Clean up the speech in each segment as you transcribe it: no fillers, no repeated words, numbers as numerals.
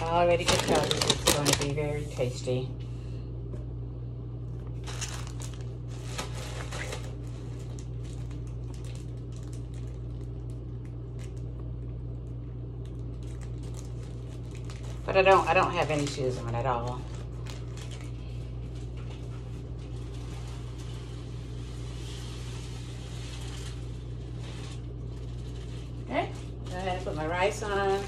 already can tell this is going to be very tasty. But I don't have any shoes on at all. Okay, go ahead and put my rice on.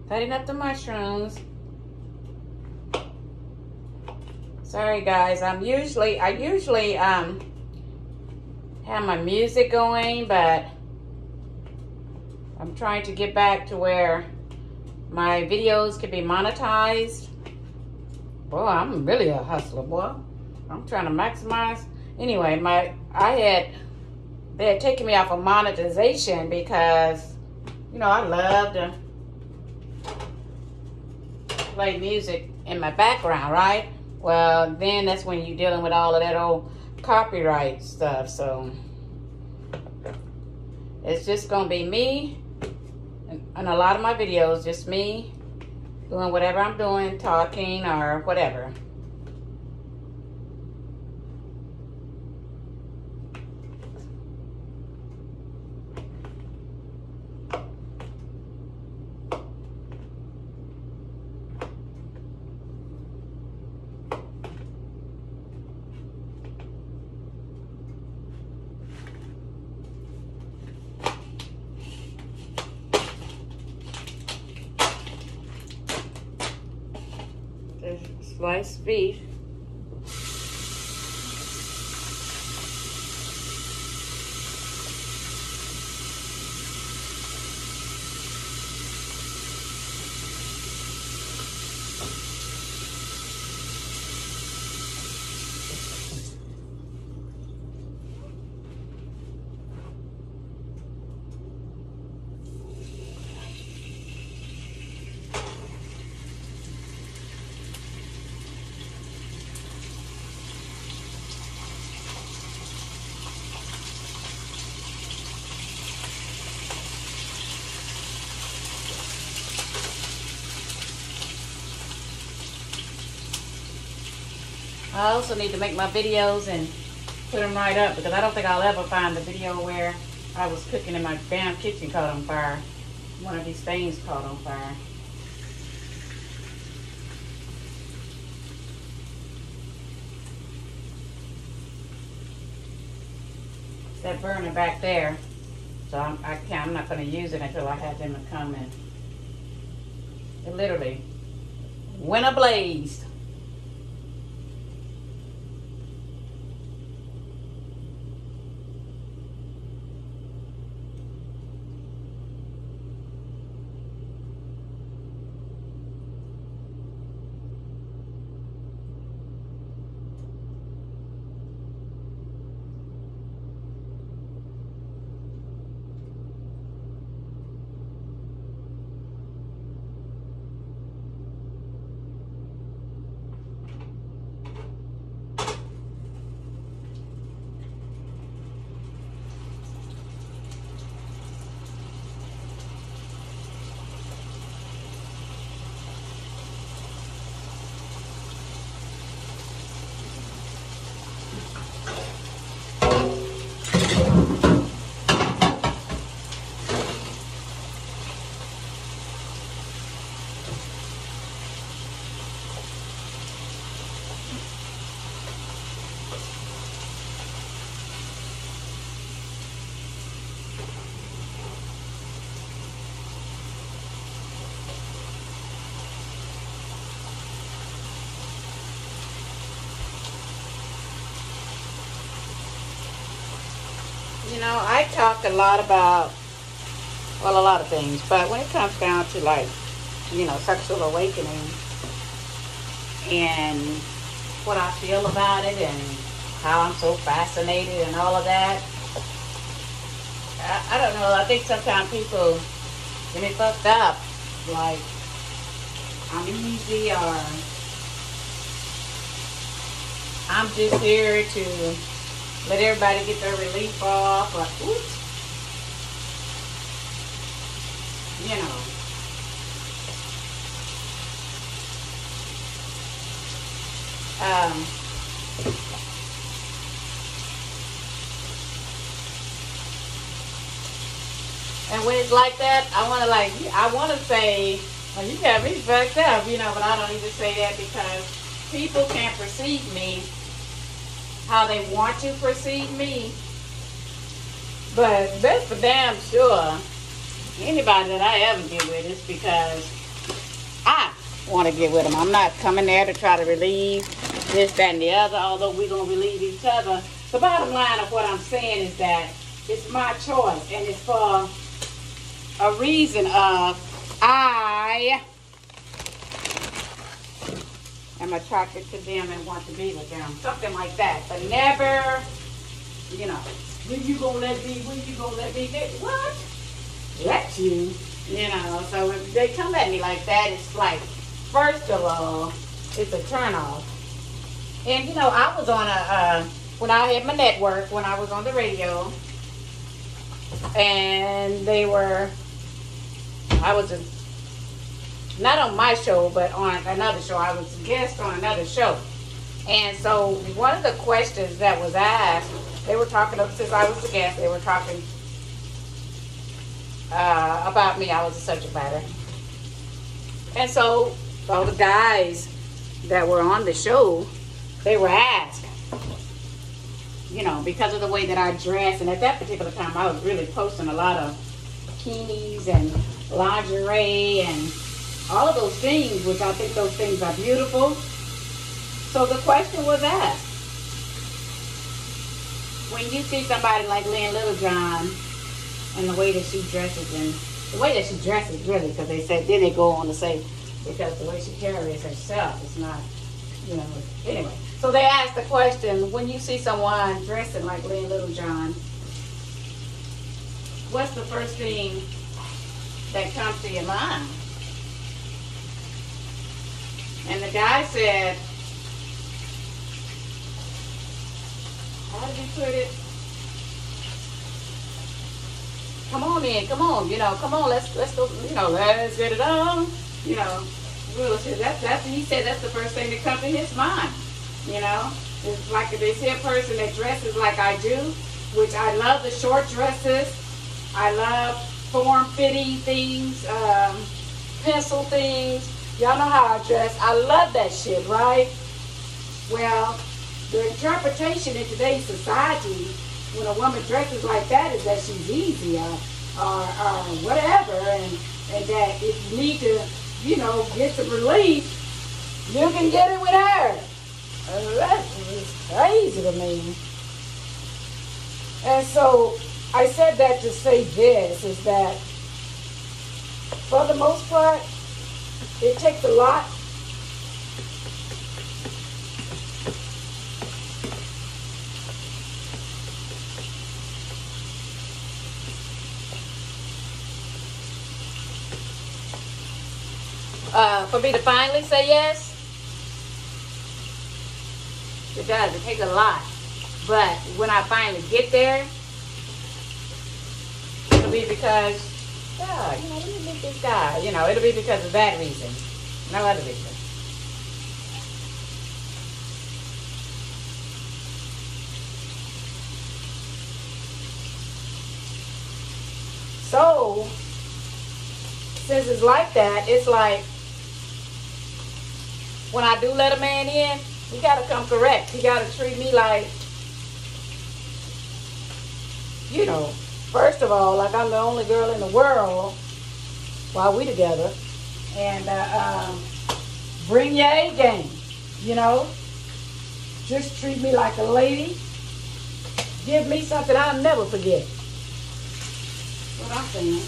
Cutting up the mushrooms. Sorry guys, I usually have my music going, but I'm trying to get back to where my videos can be monetized. Boy, I'm really a hustler, boy. I'm trying to maximize. Anyway, they had taken me off of monetization because, you know, I love to play music in my background, right? Well, then that's when you're dealing with all of that old copyright stuff. So it's just gonna be me and a lot of my videos, just me doing whatever I'm doing, talking or whatever. Sliced beef. I also need to make my videos and put them right up because I don't think I'll ever find the video where I was cooking and my damn kitchen caught on fire. One of these things caught on fire. that burner back there. So I'm not going to use it until I have them come in. It literally went ablaze. You know, I talk a lot about, well, a lot of things, but when it comes down to, like, you know, sexual awakening and what I feel about it and how I'm so fascinated and all of that, I don't know. I think sometimes people get me fucked up, like I'm easy or I'm just here to let everybody get their relief off, or oops, you know. And when it's like that, I want to say, well, you got me fucked up, you know, but I don't even say that because people can't perceive me how they want to perceive me. But that's for damn sure. Anybody that I ever get with is because I want to get with them. I'm not coming there to try to relieve this, that, and the other, although we're going to relieve each other. The bottom line of what I'm saying is that it's my choice, and it's for a reason of I am attracted to them and want to be with them. Something like that. But never, you know, when you gonna let me, what? Let you, you know. So if they come at me like that, it's like, first of all, it's a turn off. And you know, I was on when I had my network, when I was on the radio, and I was not on my show, but on another show. I was a guest on another show. And so one of the questions that was asked, they were talking, since I was a guest, they were talking about me. I was a subject matter. And so all the guys that were on the show, they were asked, you know, because of the way that I dress. And at that particular time, I was really posting a lot of bikinis and lingerie and all of those things, which I think those things are beautiful. So the question was asked, when you see somebody like Lynn Littlejohn and the way that she dresses, and the way that she dresses really, because they said, then they go on to say, because the way she carries herself is not, you know, anyway. So they asked the question, when you see someone dressing like Lynn Littlejohn, what's the first thing that comes to your mind? And the guy said, how did he put it? Come on in, come on, you know, come on, let's go, you know, let's get it on, you know. He said that's the first thing that comes to his mind, you know. It's like if they see a person that dresses like I do, which I love the short dresses, I love form-fitting things, pencil things. Y'all know how I dress. I love that shit, right? Well, the interpretation in today's society when a woman dresses like that is that she's easy or whatever, and that if you need to, you know, get some relief, you can get it with her. That's crazy to me. And so I said that to say this, is that for the most part, it takes a lot for me to finally say yes. It does. It takes a lot. But when I finally get there, it'll be because, yeah, you know, let me meet this guy. You know, it'll be because of that reason. No other reason. So, since it's like that, it's like, when I do let a man in, he gotta come correct. He gotta treat me like, you know, first of all, like I'm the only girl in the world while we together. And bring your A game, you know. Just treat me like a lady. Give me something I'll never forget. That's what I'm saying.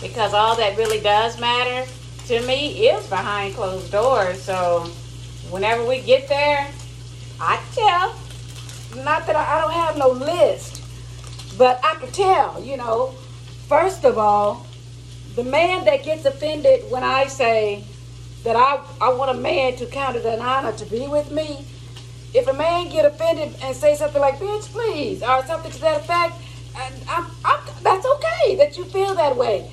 Because all that really does matter to me is behind closed doors. So whenever we get there, I tell. Not that I don't have no list, but I could tell, you know. First of all, the man that gets offended when I say that I want a man to count it an honor to be with me, if a man get offended and say something like, bitch, please, or something to that effect, that's okay that you feel that way.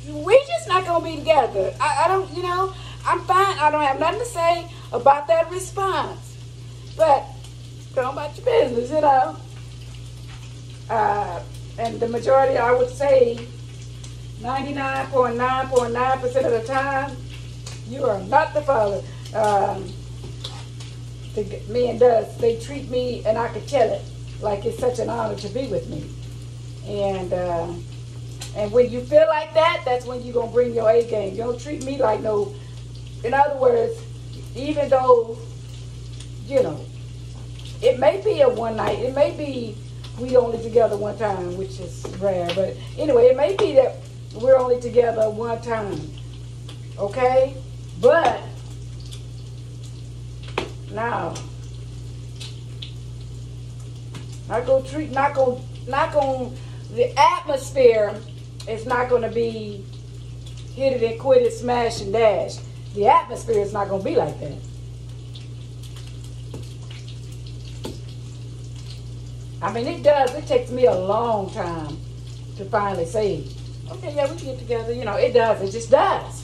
We just not gonna be together. I don't, you know, I'm fine. I don't have nothing to say about that response. But go about your business, you know. And the majority, I would say, 99.9% of the time, you are not the father. The men does. They treat me, and I could tell it, like it's such an honor to be with me. And when you feel like that, that's when you're going to bring your A game. You don't treat me like no, in other words, even though, you know, it may be a one night, it may be we only together one time, which is rare, but anyway, it may be that we're only together one time, okay? But, now, the atmosphere is not going to be hit it and quit it, smash and dash. The atmosphere is not going to be like that. I mean, it does. It takes me a long time to finally say, okay, yeah, we can get together. You know, it does. It just does.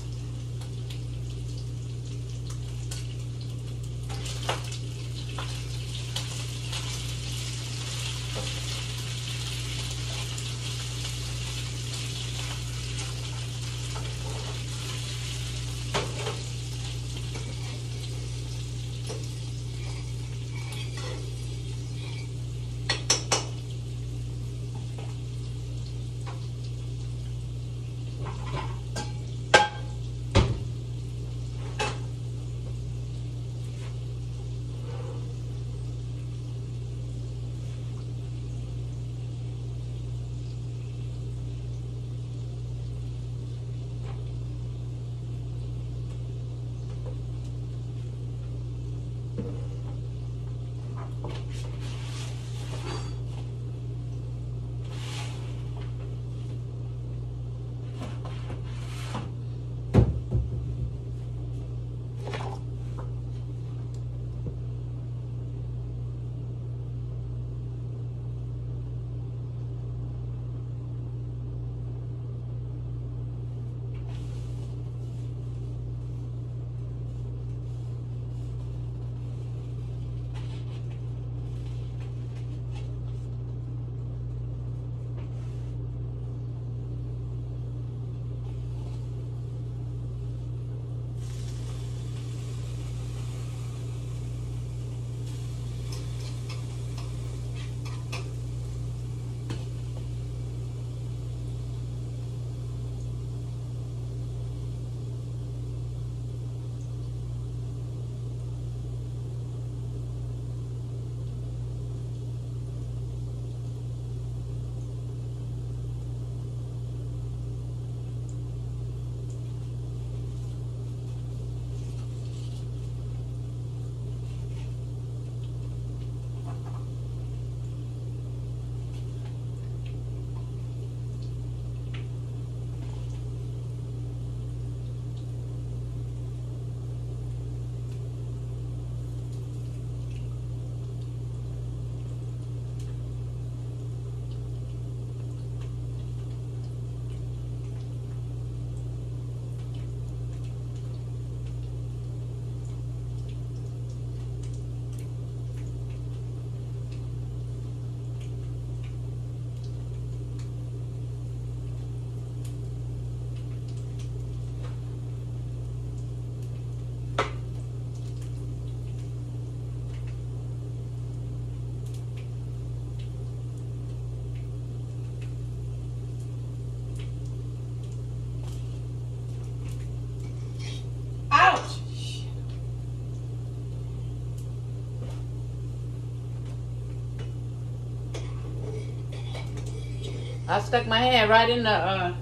I stuck my hand right in the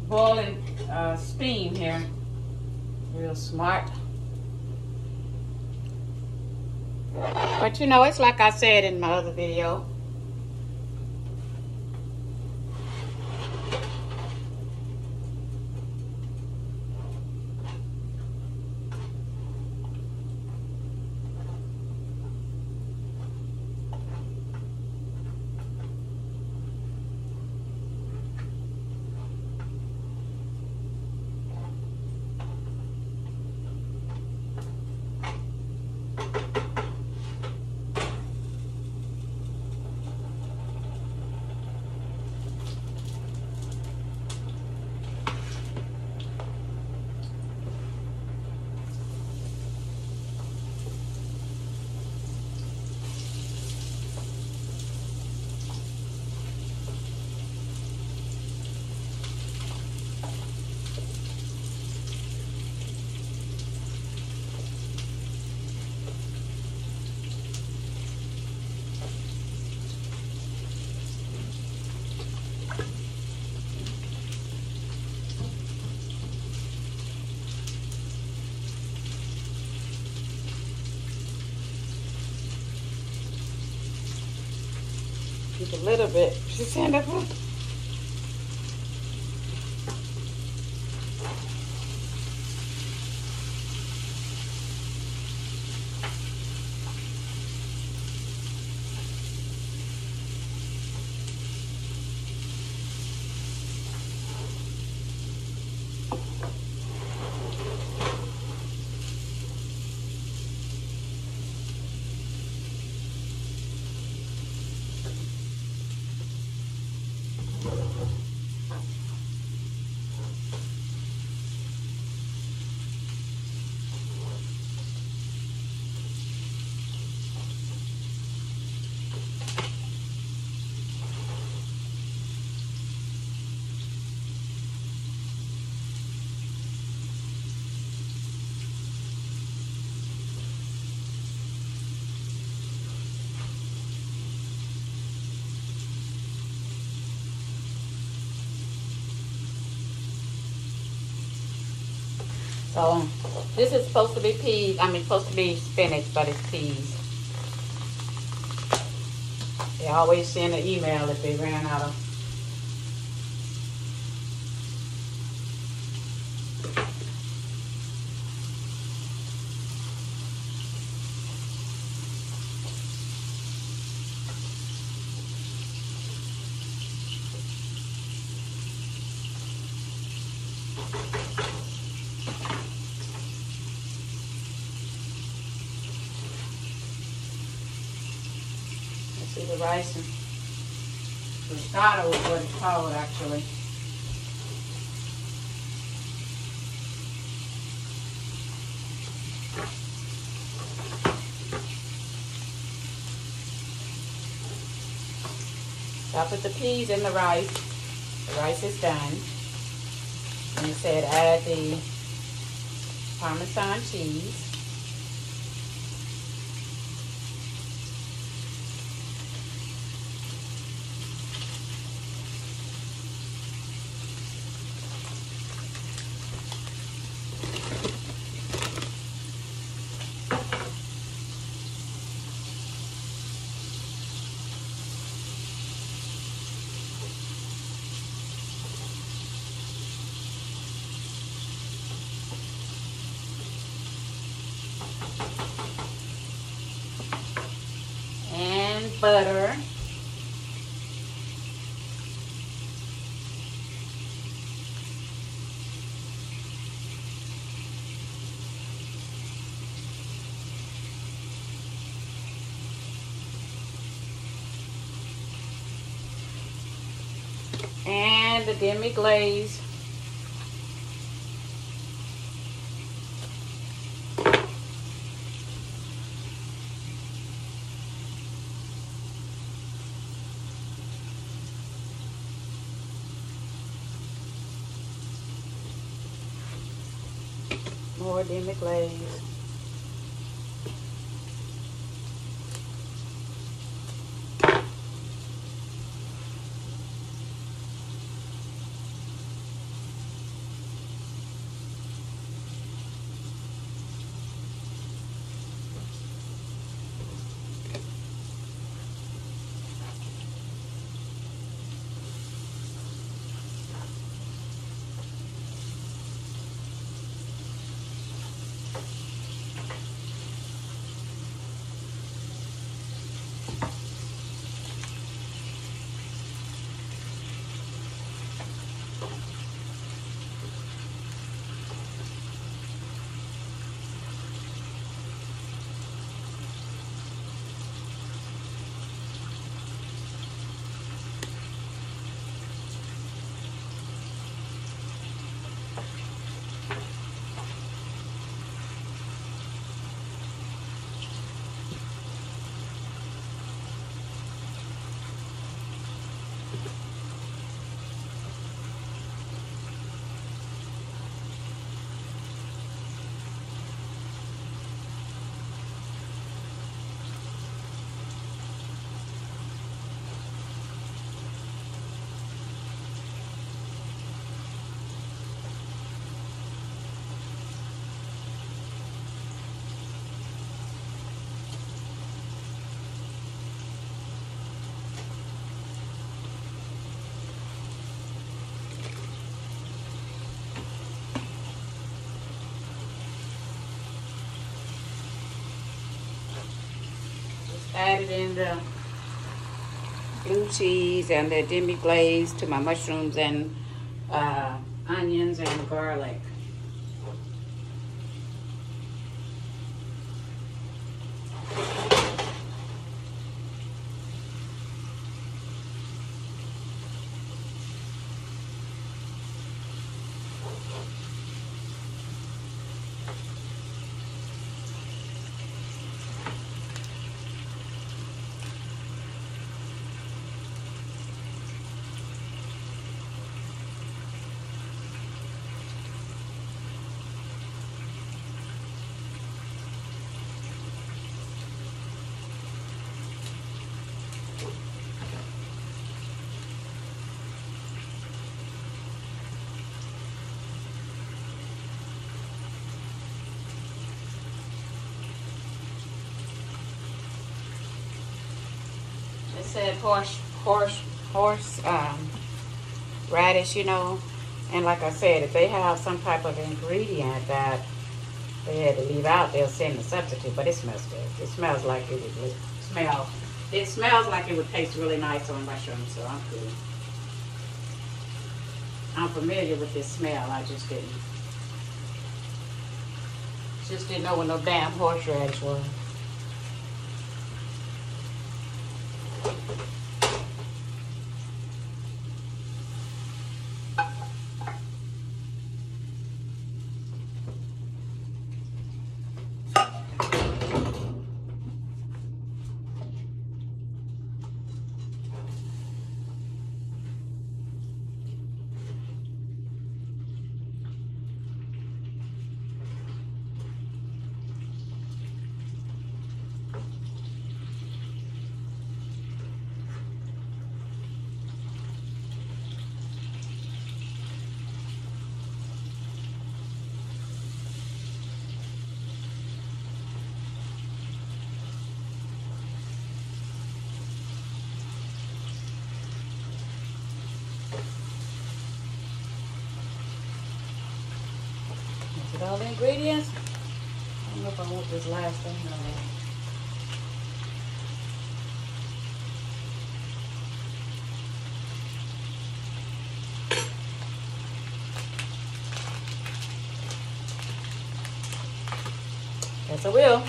boiling steam here. Real smart. But you know, it's like I said in my other video. Just a little bit. She's saying that one. So this is supposed to be peas. I mean, supposed to be spinach, but it's peas. They always send an email if they ran out of. See the rice and tostada is what it's called actually. So I put the peas in the rice. The rice is done. And it said add the Parmesan cheese. Butter. And the demi-glaze. More demi-glaze. Added in the blue cheese and the demi glaze to my mushrooms and onions and garlic. It said horse radish, you know. And like I said, if they have some type of ingredient that they had to leave out, they'll send a substitute. But it smells good. It smells like it would smell. It smells like it would taste really nice on mushrooms, so I'm cool. I'm familiar with this smell. I just didn't know what no damn horseradish was. With all the ingredients, I don't know if I want this last thing on there. Yes, I will.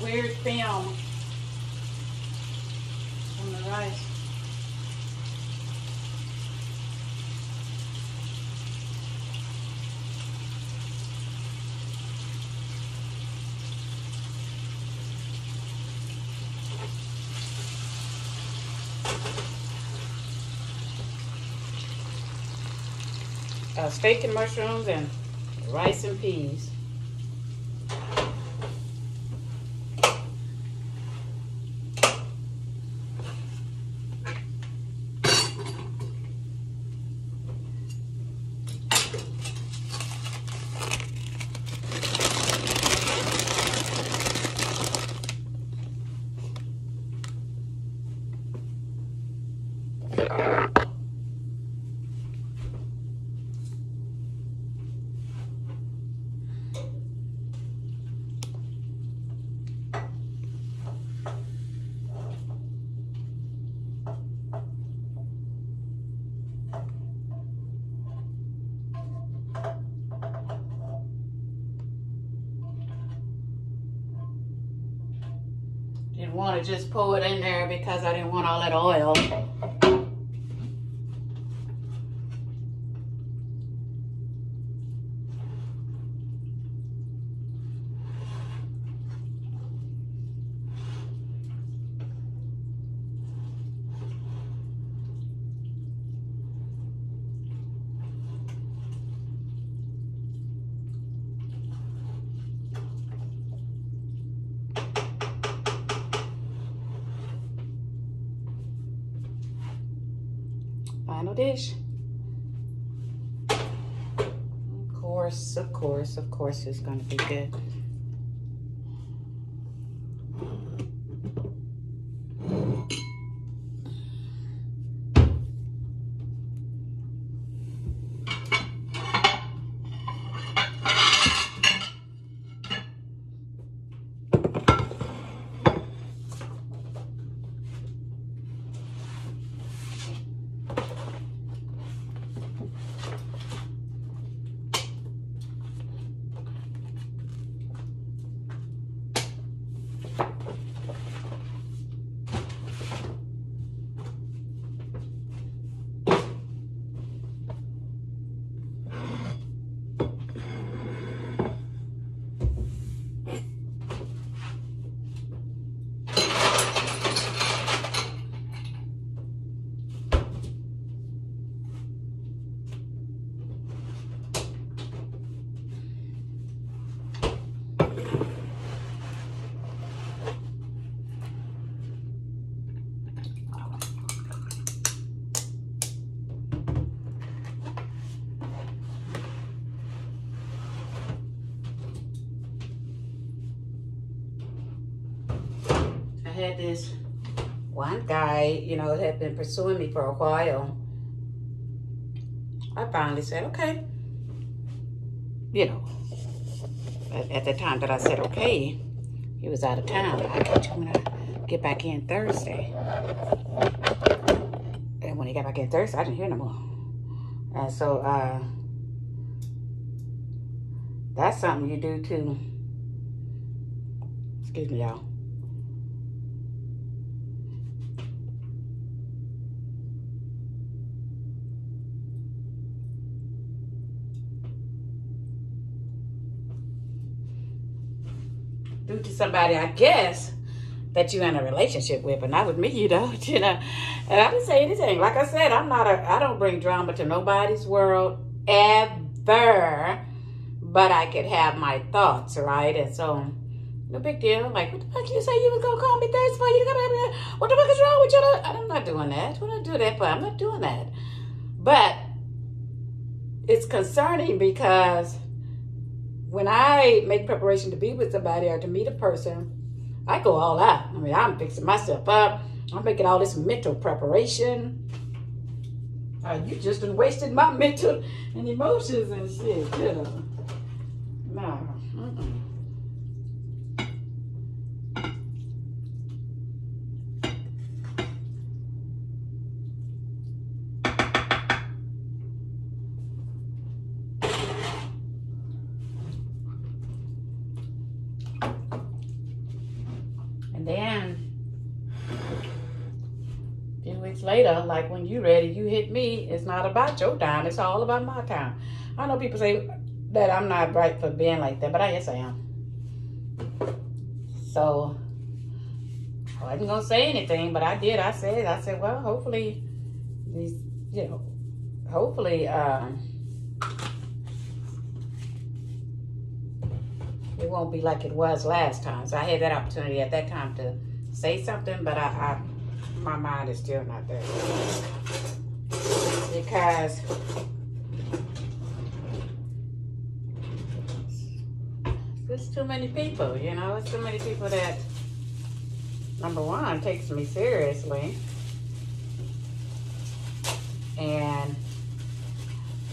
Weird film on the rice. Steak and mushrooms and rice and peas. Didn't want to just pour it in there because I didn't want all that oil. Final dish. Of course it's gonna be good. I had this one guy, you know, had been pursuing me for a while. I finally said, okay. You know, at the time that I said, okay, he was out of town. I got you when I get back in Thursday. And when he got back in Thursday, I didn't hear no more. And so, that's something you do too. Excuse me, y'all. Do to somebody, I guess, that you're in a relationship with, but not with me, you know. You know, and I didn't say anything. Like I said, I don't bring drama to nobody's world ever, but I could have my thoughts, right? And so, no big deal. Like, what the fuck you say you was gonna call me Thursday for? You gotta, what the fuck is wrong with you? I'm not doing that. What I do that for? I'm not doing that. But it's concerning because when I make preparation to be with somebody or to meet a person, I go all out. I mean, I'm fixing myself up. I'm making all this mental preparation. You just done wasted my mental and emotions and shit, you know. No. Then, a few weeks later, like when you ready, you hit me. It's not about your time. It's all about my time. I know people say that I'm not right for being like that, but yes, I am. So, I wasn't going to say anything, but I did. I said, well, hopefully, these, you know, hopefully, it won't be like it was last time. So I had that opportunity at that time to say something, but my mind is still not there. Because there's too many people, you know? It's too many people that, number one, takes me seriously. And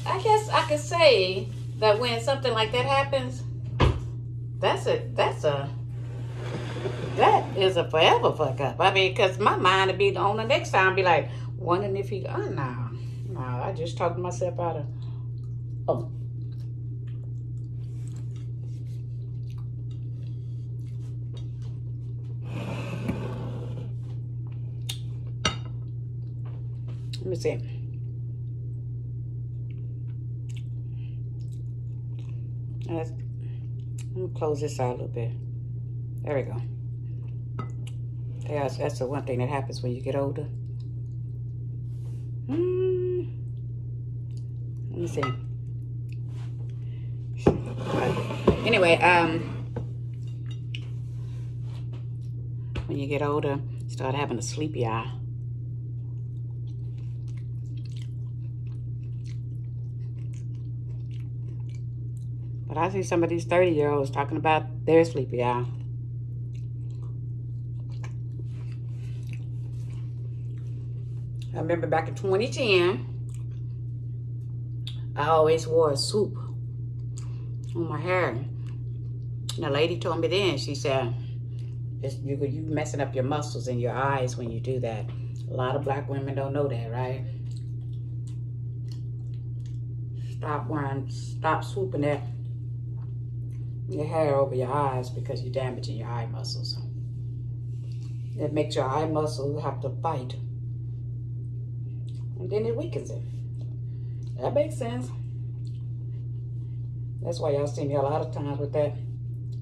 I guess I could say that when something like that happens, that is a forever fuck up. I mean, because my mind would be on the next time, be like, wondering if he, no, I just talked myself out of, oh. me see. Let me close this out a little bit. There we go. Yeah, that's the one thing that happens when you get older. Let me see. Anyway, when you get older, you start having a sleepy eye. But I see some of these 30-year-olds talking about their sleepy eye. I remember back in 2010, I always wore a swoop on my hair. And the lady told me then, she said, you messing up your muscles in your eyes when you do that. A lot of black women don't know that, right? Stop swooping that your hair over your eyes because you're damaging your eye muscles. It makes your eye muscles have to fight. And then it weakens it. That makes sense. That's why y'all see me a lot of times with that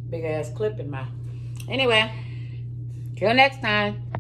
big ass clip in my... Anyway, till next time.